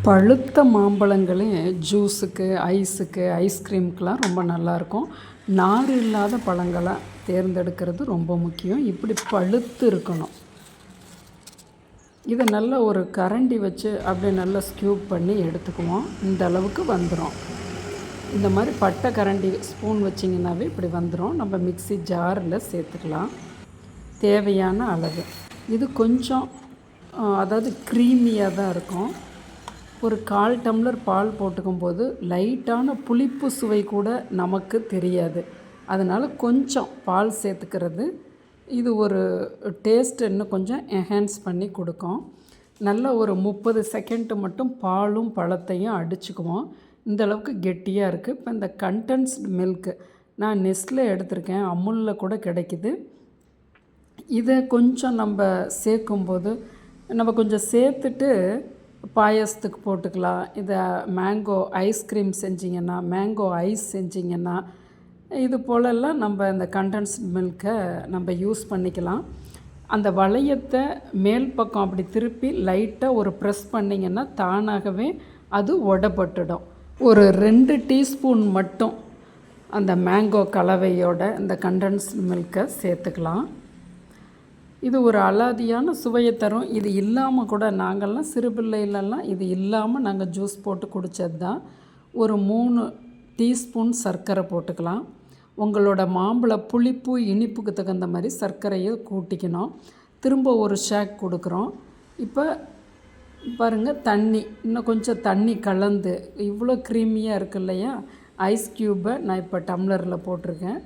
பழுத்த மாம்பழங்களே ஜூஸுக்கு, ஐஸுக்கு, ஐஸ்கிரீமுக்கெலாம் ரொம்ப நல்லாயிருக்கும். நார் இல்லாத பழங்களை தேர்ந்தெடுக்கிறது ரொம்ப முக்கியம். இப்படி பழுத்து இருக்கணும். இதை நல்ல ஒரு கரண்டி வச்சு அப்படியே நல்லா ஸ்க்யூப் பண்ணி எடுத்துக்குவோம். இந்த அளவுக்கு வந்துடும். இந்த மாதிரி பட்டை கரண்டி ஸ்பூன் வச்சிங்கன்னாவே இப்படி வந்துடும். நம்ம மிக்ஸி ஜாரில் சேர்த்துக்கலாம். தேவையான அளவு. இது கொஞ்சம் அதாவது க்ரீமியாக தான் இருக்கும். ஒரு 1/4 டம்ளர் பால் போட்டுக்கும்போது லைட்டான புளிப்பு சுவை கூட நமக்கு தெரியாது. அதனால் கொஞ்சம் பால் சேர்த்துக்கிறது இது ஒரு டேஸ்ட் இன்னும் கொஞ்சம் என்ஹான்ஸ் பண்ணி கொடுக்கும். நல்ல ஒரு 30 செகண்ட் மட்டும் பாலும் பழத்தையும் அடிச்சுக்குவோம். இந்த அளவுக்கு கெட்டியாக இருக்குது. இப்போ இந்த கண்டென்ஸ்டு மில்க்கு நான் நெஸ்ட்லே எடுத்திருக்கேன். அமுலில் கூட கிடைக்கிது. இதை கொஞ்சம் நம்ம சேர்க்கும்போது நம்ம கொஞ்சம் சேர்த்துட்டு பாயசத்துக்கு போட்டுக்கலாம். இதை மேங்கோ ஐஸ்கிரீம் செஞ்சிங்கன்னா, மேங்கோ ஐஸ் செஞ்சிங்கன்னா, இது போலெல்லாம் நம்ம இந்த கண்டென்ஸ்டு மில்கை நம்ம யூஸ் பண்ணிக்கலாம். அந்த வளையத்தை மேல் பக்கம் அப்படி திருப்பி லைட்டாக ஒரு ப்ரெஸ் பண்ணிங்கன்னா தானாகவே அது உடப்பட்டுடும். ஒரு 2 டீஸ்பூன் மட்டும் அந்த மேங்கோ கலவையோட இந்த கண்டென்ஸ்டு மில்கை சேர்த்துக்கலாம். இது ஒரு அலாதியான சுவையை தரும். இது இல்லாமல் கூட நாங்கள்லாம் சிறு பிள்ளைகளெல்லாம் இது இல்லாமல் நாங்கள் ஜூஸ் போட்டு குடித்தது தான். ஒரு 3 டீஸ்பூன் சர்க்கரை போட்டுக்கலாம். உங்களோட மாம்பழ புளிப்பு இனிப்புக்கு தகுந்த மாதிரி சர்க்கரையை கூட்டிக்கணும். திரும்ப ஒரு ஷேக் கொடுக்குறோம். இப்போ பாருங்கள், தண்ணி இன்னும் கொஞ்சம் தண்ணி கலந்து இவ்வளோ க்ரீமியாக இருக்குது இல்லையா? ஐஸ் க்யூப்பை நான் இப்போ டம்ளரில் போட்டிருக்கேன்.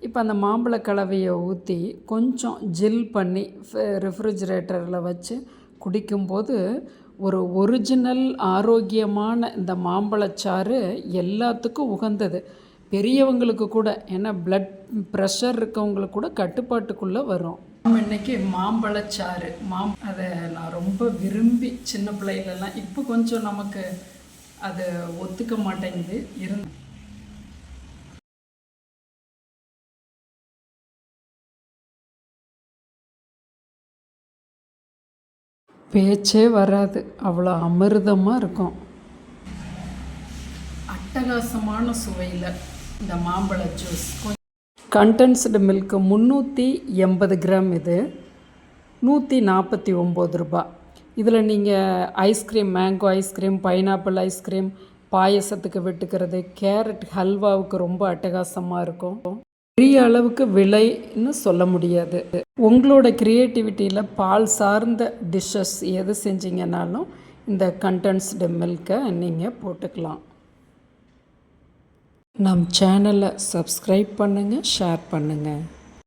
இப்போ அந்த மாம்பழ கலவையை ஊற்றி கொஞ்சம் ஜில் பண்ணி ரெஃப்ரிஜிரேட்டரில் வச்சு குடிக்கும்போது ஒரு ஒரிஜினல் ஆரோக்கியமான இந்த மாம்பழச்சாறு எல்லாத்துக்கும் உகந்தது. பெரியவங்களுக்கு கூட, ஏன்னா ப்ளட் ப்ரெஷர் இருக்கவங்களுக்கு கூட கட்டுப்பாட்டுக்குள்ளே வரும். நம்ம இன்றைக்கி மாம்பழச்சாறு அதை நான் ரொம்ப விரும்பி சின்ன பிள்ளைகளெல்லாம், இப்போ கொஞ்சம் நமக்கு அது ஒத்துக்க மாட்டேங்குது. பேச்சே வராது. அவ்வளோ அமிர்தமாக இருக்கும். அட்டகாசமான சுவையில் இந்த மாம்பழ ஜூஸ். Condensed milk 380 gram. இது 149 ரூபா. இதில் நீங்கள் ice cream, mango ice cream, pineapple ice cream, பாயசத்துக்கு விட்டுக்கிறது, கேரட் ஹல்வாவுக்கு ரொம்ப அட்டகாசமாக இருக்கும். பெரிய அளவுக்கு விலைன்னு சொல்ல முடியாது. உங்களோட க்ரியேட்டிவிட்டியில் பால் சார்ந்த டிஷ்ஷஸ் எது செஞ்சிங்கனாலும் இந்த கண்டென்ஸ்டு மில்கை நீங்கள் போட்டுக்கலாம். நம் சேனலை சப்ஸ்கிரைப் பண்ணுங்கள், ஷேர் பண்ணுங்கள்.